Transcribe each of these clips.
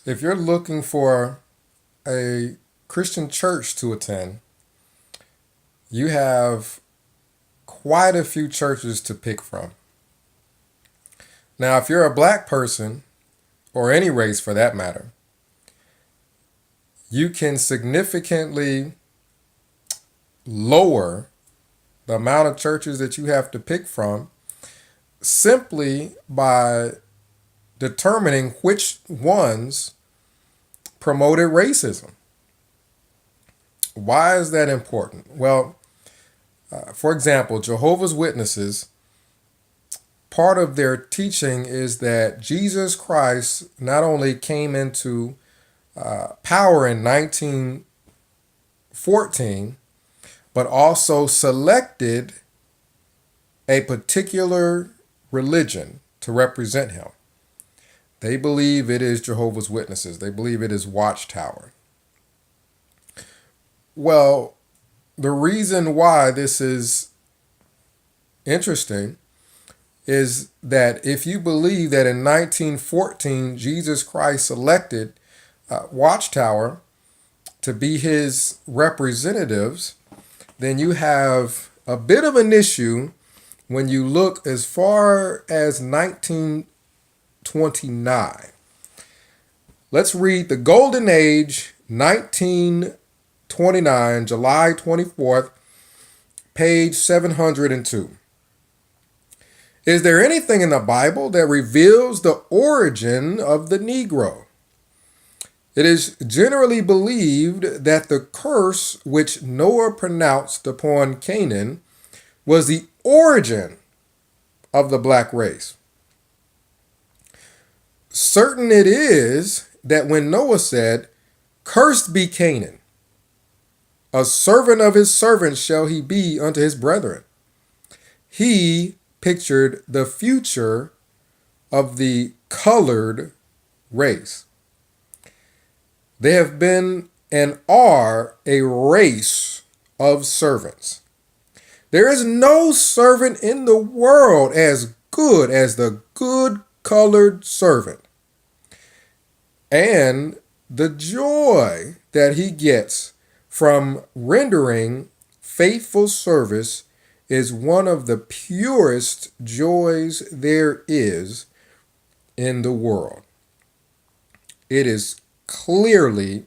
If you're looking for a Christian church to attend, you have quite a few churches to pick from. Now, if you're a black person, or any race for that matter, you can significantly lower the amount of churches that you have to pick from simply by determining which ones promoted racism. Why is that important? Well, for example, Jehovah's Witnesses, part of their teaching is that Jesus Christ not only came into power in 1914, but also selected a particular religion to represent him. They believe it is Jehovah's Witnesses. They believe it is Watchtower. Well, the reason why this is interesting is that if you believe that in 1914 Jesus Christ selected Watchtower to be his representatives, then you have a bit of an issue when you look as far as 1929. Let's read the Golden Age, 1929, July 24th, page 702. Is there anything in the Bible that reveals the origin of the Negro? It is generally believed that the curse which Noah pronounced upon Canaan was the origin of the black race. Certain it is that when Noah said, "Cursed be Canaan, a servant of his servants shall he be unto his brethren," he pictured the future of the colored race. They have been and are a race of servants. There is no servant in the world as good as the good colored servant. And the joy that he gets from rendering faithful service is one of the purest joys there is in the world. It is clearly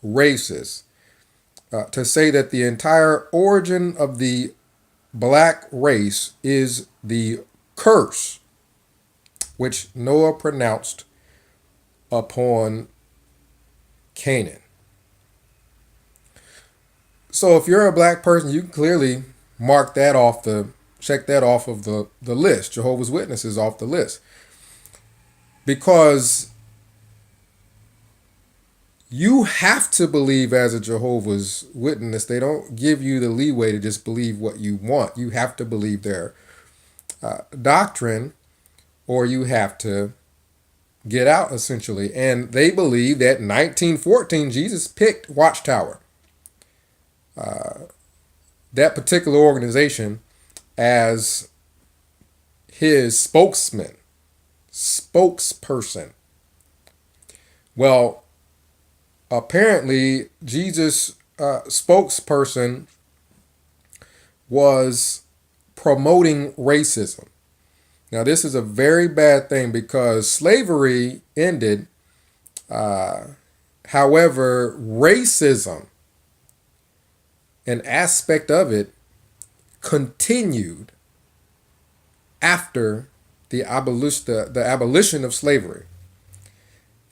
racist to say that the entire origin of the black race is the curse which Noah pronounced upon Canaan. So if you're a black person, you can clearly check that off of the list, Jehovah's Witnesses off the list. Because you have to believe as a Jehovah's Witness. They don't give you the leeway to just believe what you want. You have to believe their doctrine, or you have to get out, essentially. And they believe that in 1914, Jesus picked Watchtower, that particular organization, as his spokesperson. Well, apparently, Jesus' spokesperson was promoting racism. Now, this is a very bad thing because slavery ended. However, racism, an aspect of it, continued after the abolition of slavery.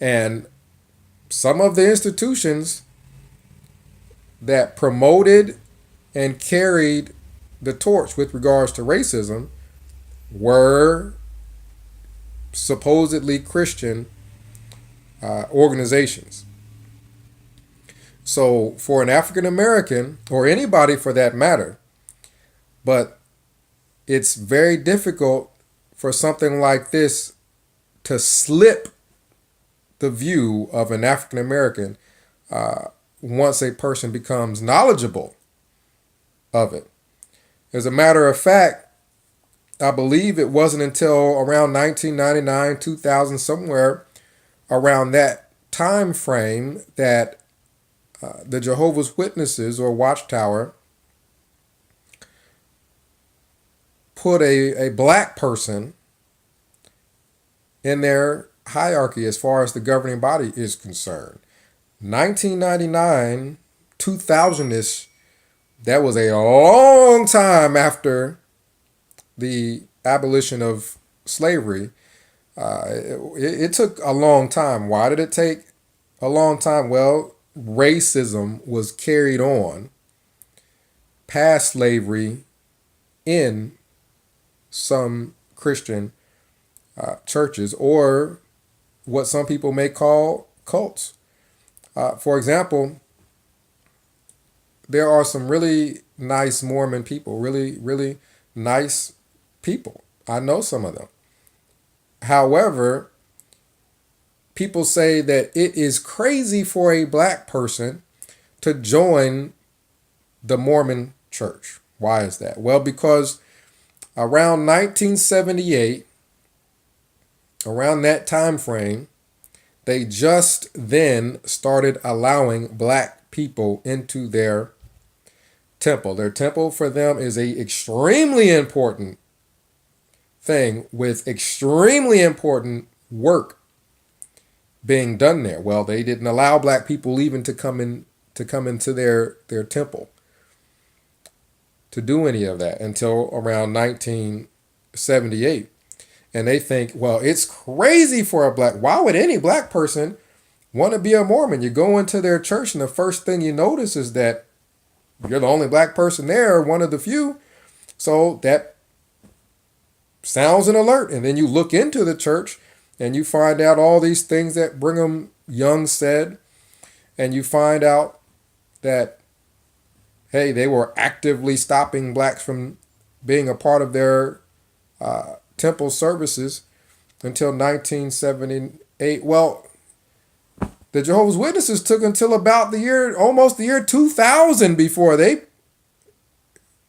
And some of the institutions that promoted and carried the torch with regards to racism were supposedly Christian organizations. So for an African American, or anybody for that matter, but it's very difficult for something like this to slip the view of an African American once a person becomes knowledgeable of it. As a matter of fact, I believe it wasn't until around 1999, 2000, somewhere, around that time frame that the Jehovah's Witnesses or Watchtower put a black person in their hierarchy as far as the governing body is concerned. 1999, 2000-ish, that was a long time after the abolition of slavery. It took a long time. Why did it take a long time? Well, racism was carried on past slavery in some Christian churches, or what some people may call cults. For example, there are some really nice Mormon people, really, really nice people. I know some of them. However, people say that it is crazy for a black person to join the Mormon church. Why is that? Well, because around 1978, around that time frame, they just then started allowing black people into their temple. Their temple for them is a extremely important thing with extremely important work being done there. Well, they didn't allow black people even to come into their temple to do any of that until around 1978. And they think, well, it's crazy for a black. Why would any black person want to be a Mormon? You go into their church and the first thing you notice is that you're the only black person there, or one of the few. So that sounds an alert. And then you look into the church and you find out all these things that Brigham Young said. And you find out that, hey, they were actively stopping blacks from being a part of their temple services until 1978. Well, the Jehovah's Witnesses took until about almost the year 2000 before they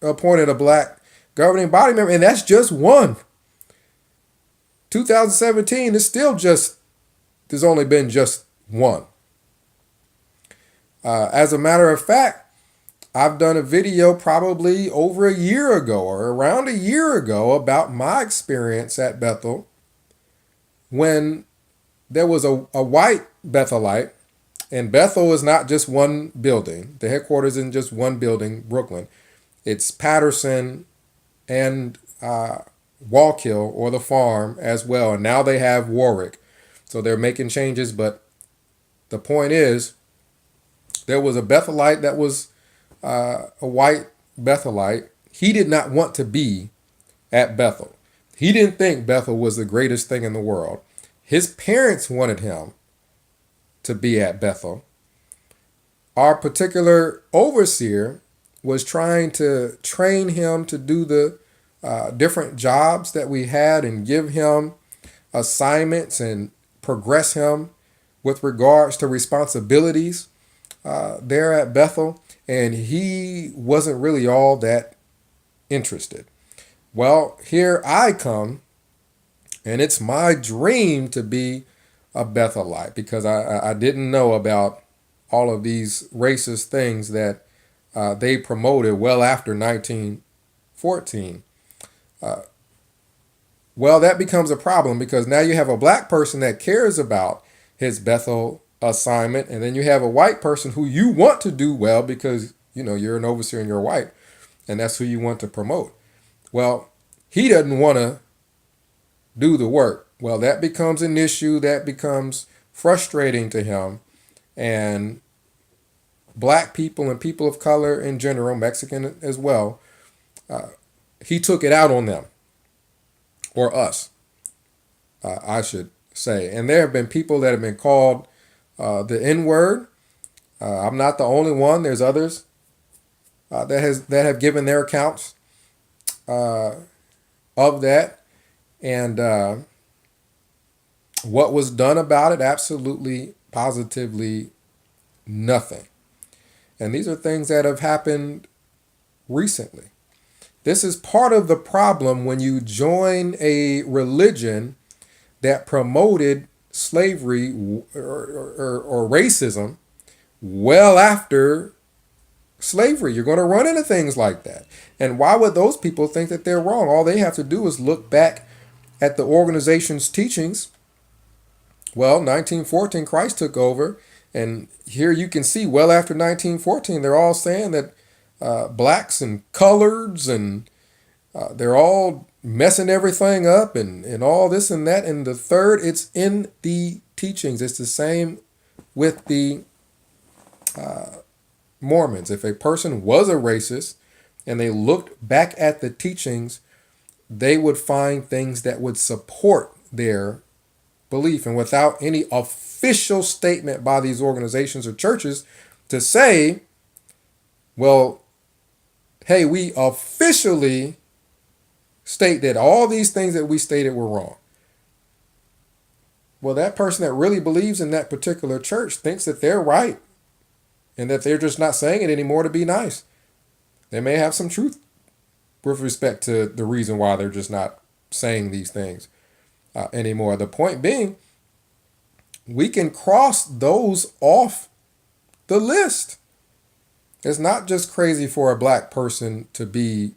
appointed a black governing body member, and that's just one. 2017 is still there's only been just one. As a matter of fact, I've done a video probably over a year ago or around a year ago about my experience at Bethel when there was a white Bethelite, and Bethel is not just one building. The headquarters isn't just one building, Brooklyn. It's Patterson and Wallkill, or the farm, as well. And now they have Warwick. So they're making changes, but the point is, there was a Bethelite that was a white Bethelite. He did not want to be at Bethel. He didn't think Bethel was the greatest thing in the world. His parents wanted him to be at Bethel. Our particular overseer was trying to train him to do the different jobs that we had and give him assignments and progress him with regards to responsibilities there at Bethel. And he wasn't really all that interested. Well, here I come, and it's my dream to be a Bethelite, because I didn't know about all of these racist things that they promoted well after 1914. Well, that becomes a problem, because now you have a black person that cares about his Bethel assignment, and then you have a white person who you want to do well because, you're an overseer and you're white, and that's who you want to promote. Well, he doesn't want to do the work. Well, that becomes an issue. That becomes frustrating to him. And black people and people of color in general, Mexican as well, he took it out on them, or us, I should say. And there have been people that have been called the N-word. I'm not the only one. There's others that have given their accounts of that. And what was done about it? Absolutely, positively nothing. And these are things that have happened recently. This is part of the problem when you join a religion that promoted slavery or racism well after slavery. You're going to run into things like that. And why would those people think that they're wrong? All they have to do is look back at the organization's teachings. Well, 1914, Christ took over. And here you can see, well after 1914, they're all saying that blacks and coloreds and they're all messing everything up and all this and that. And the third, it's in the teachings. It's the same with the Mormons. If a person was a racist and they looked back at the teachings, they would find things that would support their belief. And without any official statement by these organizations or churches to say, well, hey, we officially state that all these things that we stated were wrong. Well, that person that really believes in that particular church thinks that they're right and that they're just not saying it anymore to be nice. They may have some truth with respect to the reason why they're just not saying these things anymore. The point being, we can cross those off the list. It's not just crazy for a black person to be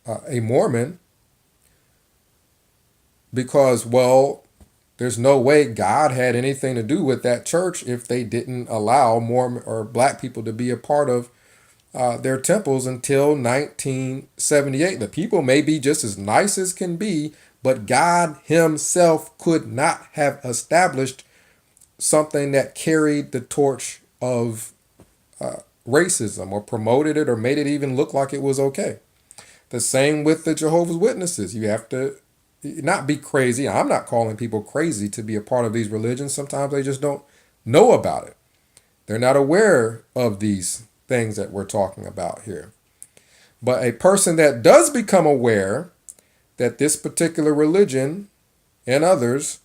a Mormon because, well, there's no way God had anything to do with that church if they didn't allow Mormon or black people to be a part of their temples until 1978. The people may be just as nice as can be, but God himself could not have established something that carried the torch of racism or promoted it or made it even look like it was okay. The same with the Jehovah's Witnesses. You have to not be crazy. I'm not calling people crazy to be a part of these religions. Sometimes they just don't know about it. They're not aware of these things that we're talking about here. But a person that does become aware that this particular religion and others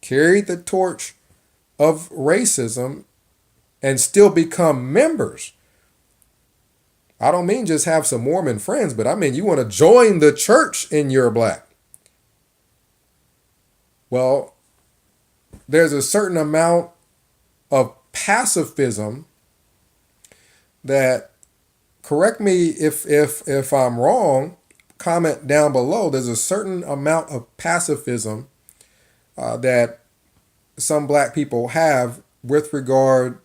carried the torch of racism and still become members. I don't mean just have some Mormon friends, but I mean you want to join the church and you're black. Well, there's a certain amount of pacifism that, correct me if I'm wrong, comment down below. There's a certain amount of pacifism that some black people have with regard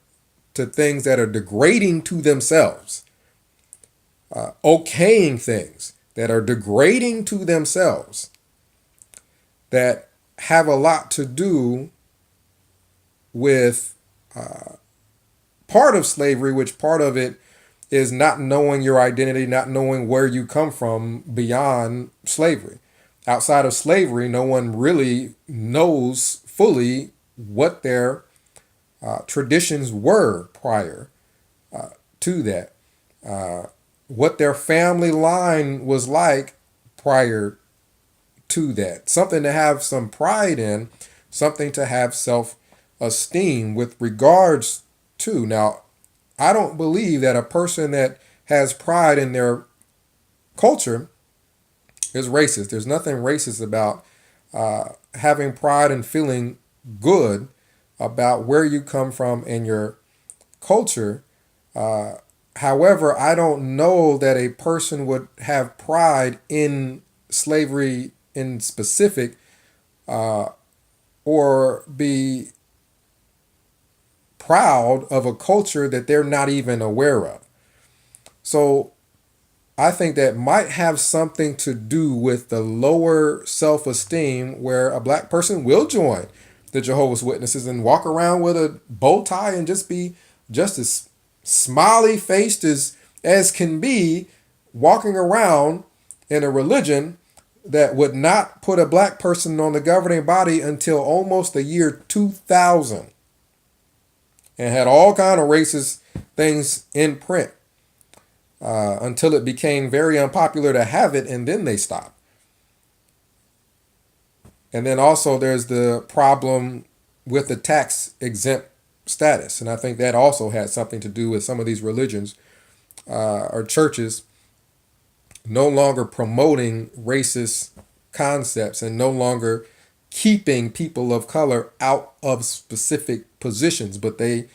to things that are degrading to themselves, okaying things that are degrading to themselves, that have a lot to do with part of slavery, which part of it is not knowing your identity, not knowing where you come from beyond slavery. Outside of slavery, no one really knows fully what their traditions were prior to that, what their family line was like prior to that. Something to have some pride in, something to have self-esteem with regards to. Now, I don't believe that a person that has pride in their culture is racist. There's nothing racist about having pride and feeling good about where you come from and your culture. However, I don't know that a person would have pride in slavery in specific or be proud of a culture that they're not even aware of. So I think that might have something to do with the lower self-esteem where a black person will join the Jehovah's Witnesses and walk around with a bow tie and just be just as smiley faced as can be, walking around in a religion that would not put a black person on the governing body until almost the year 2000 and had all kind of racist things in print until it became very unpopular to have it, and then they stopped. And then also there's the problem with the tax exempt status, and I think that also had something to do with some of these religions or churches no longer promoting racist concepts and no longer keeping people of color out of specific positions, but they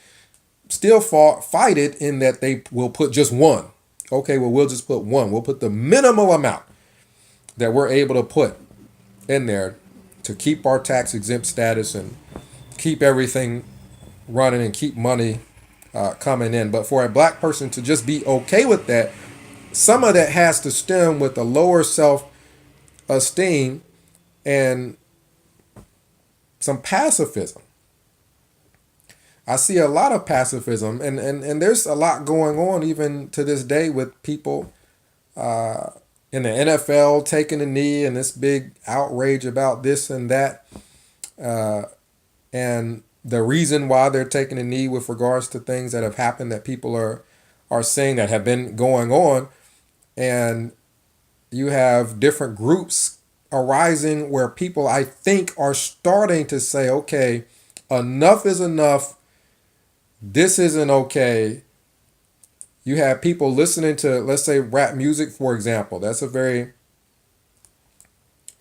still fight it in that they will put just one. Okay, well, we'll just put one. We'll put the minimal amount that we're able to put in there to keep our tax exempt status and keep everything running and keep money coming in. But for a black person to just be okay with that, some of that has to stem with a lower self esteem and some pacifism. I see a lot of pacifism, and there's a lot going on even to this day with people in the NFL taking a knee and this big outrage about this and that. And the reason why they're taking a knee with regards to things that have happened that people are saying that have been going on. And you have different groups arising where people, I think, are starting to say, okay, enough is enough. This isn't okay. You have people listening to, let's say, rap music, for example. That's a very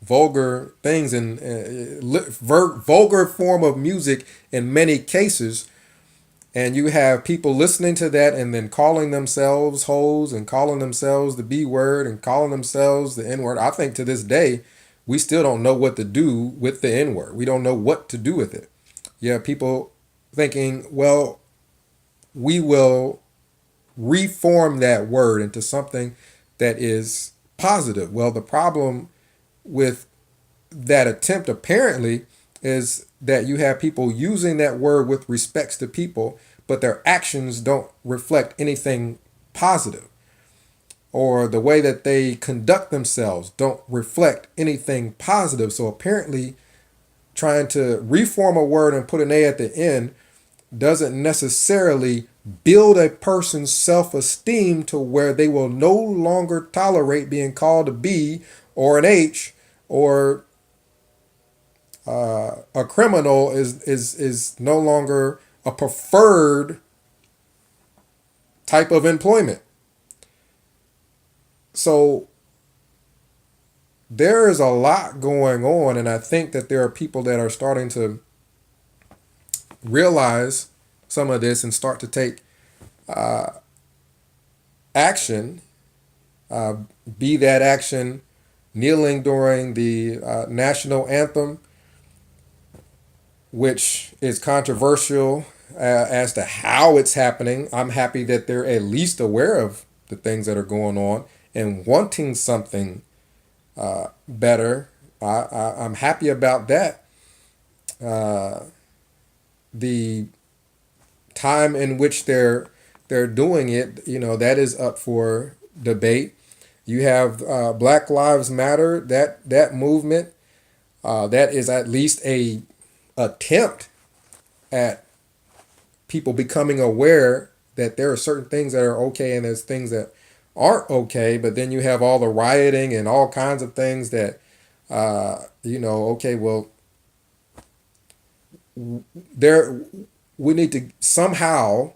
vulgar things and vulgar form of music in many cases. And you have people listening to that and then calling themselves hoes and calling themselves the B word and calling themselves the N word. I think to this day, we still don't know what to do with the N word. We don't know what to do with it. You have people thinking, well, we will reform that word into something that is positive. Well, the problem with that attempt apparently is that you have people using that word with respects to people, but their actions don't reflect anything positive, or the way that they conduct themselves don't reflect anything positive. So apparently trying to reform a word and put an A at the end doesn't necessarily build a person's self-esteem to where they will no longer tolerate being called a B or an H, or a criminal is no longer a preferred type of employment. So there is a lot going on, and I think that there are people that are starting to realize some of this and start to take action, be that action kneeling during the national anthem, which is controversial as to how it's happening. I'm happy that they're at least aware of the things that are going on and wanting something better. I'm happy about that. The time in which they're doing it, that is up for debate. You have Black Lives Matter, that movement, that is at least a attempt at people becoming aware that there are certain things that are okay and there's things that aren't okay. But then you have all the rioting and all kinds of things that, okay, well, we need to somehow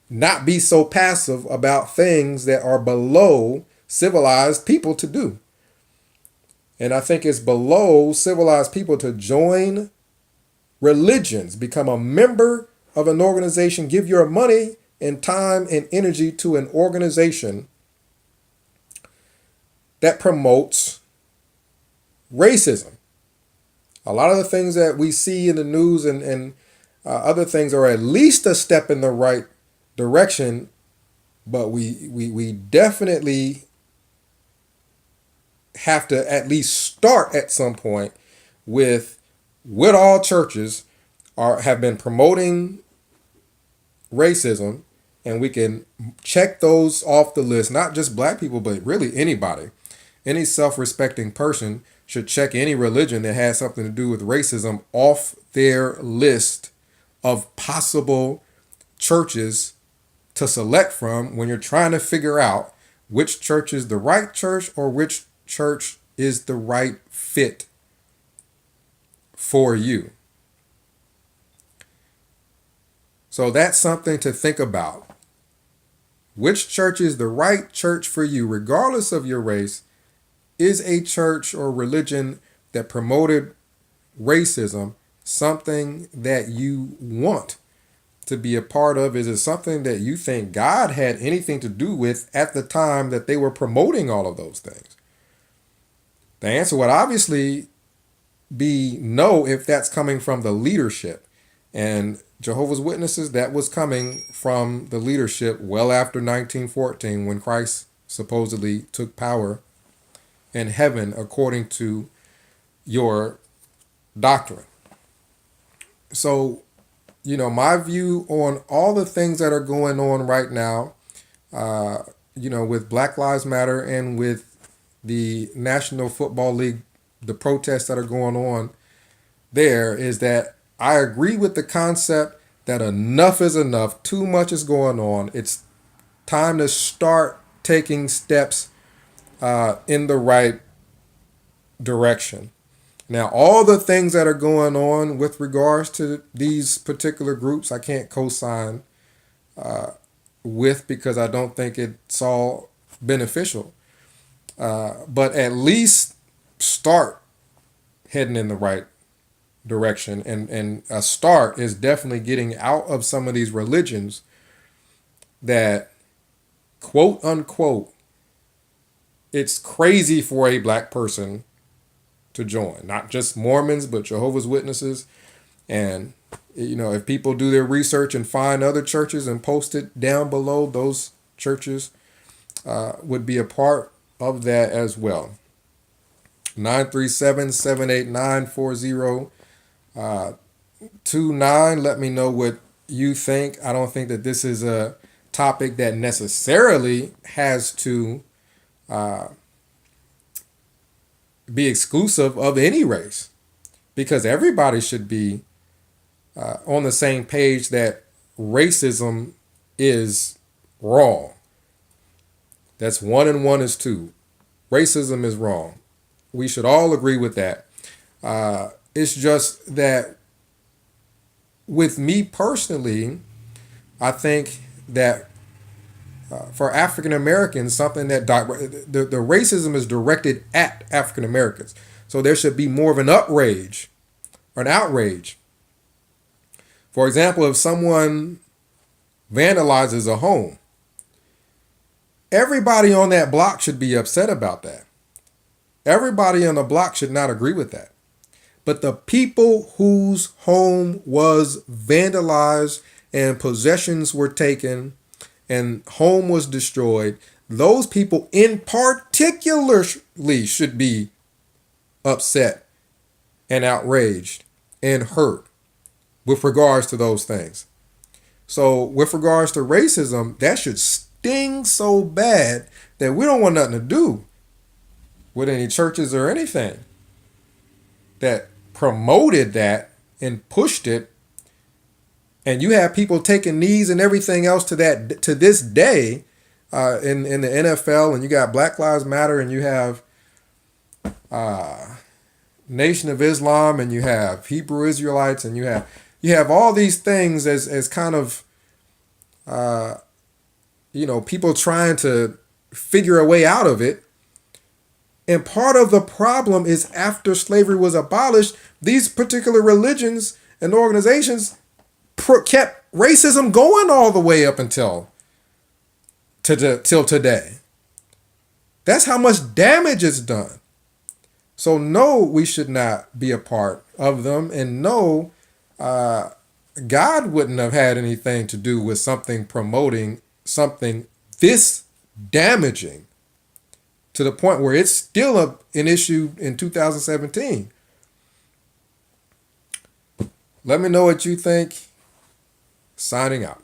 not be so passive about things that are below civilized people to do. And I think it's below civilized people to join religions, become a member of an organization, give your money and time and energy to an organization that promotes racism. A lot of the things that we see in the news and other things are at least a step in the right direction, but we definitely have to at least start at some point with what all churches have been promoting racism, and we can check those off the list. Not just black people, but really anybody. Any self-respecting person should check any religion that has something to do with racism off their list of possible churches to select from when you're trying to figure out which church is the right church or which church is the right fit for you. So that's something to think about. Which church is the right church for you, regardless of your race, is a church or religion that promoted racism something that you want to be a part of? Is it something that you think God had anything to do with at the time that they were promoting all of those things? The answer would obviously be no if that's coming from the leadership. And Jehovah's Witnesses, that was coming from the leadership well after 1914 when Christ supposedly took power in heaven according to your doctrine. So, my view on all the things that are going on right now, with Black Lives Matter and with the National Football League, the protests that are going on there, is that I agree with the concept that enough is enough. Too much is going on. It's time to start taking steps in the right direction. Now, all the things that are going on with regards to these particular groups, I can't co-sign with, because I don't think it's all beneficial. But at least start heading in the right direction. And a start is definitely getting out of some of these religions that, quote unquote, it's crazy for a black person to join. Not just Mormons, but Jehovah's Witnesses. And, if people do their research and find other churches and post it down below, those churches would be a part of that as well. 937-789-4029. Let me know what you think. I don't think that this is a topic that necessarily has to be exclusive of any race, because everybody should be on the same page that racism is wrong. That's 1 and 1 is 2. Racism is wrong. We should all agree with that. It's just that with me personally, I think that for African Americans, something that the racism is directed at African Americans. So there should be more of an outrage. For example, if someone vandalizes a home, everybody on that block should be upset about that. Everybody on the block should not agree with that. But the people whose home was vandalized and possessions were taken and home was destroyed, those people in particularly should be upset and outraged and hurt with regards to those things. So with regards to racism, that should sting so bad that we don't want nothing to do with any churches or anything that promoted that and pushed it. And you have people taking knees and everything else to this day in the NFL, and you got Black Lives Matter, and you have Nation of Islam, and you have Hebrew Israelites, and you have all these things as kind of people trying to figure a way out of it. And part of the problem is after slavery was abolished, these particular religions and organizations kept racism going all the way up until till today. That's how much damage is done. So no, we should not be a part of them. And no, God wouldn't have had anything to do with something promoting something this damaging to the point where it's still an issue in 2017. Let me know what you think. Signing out.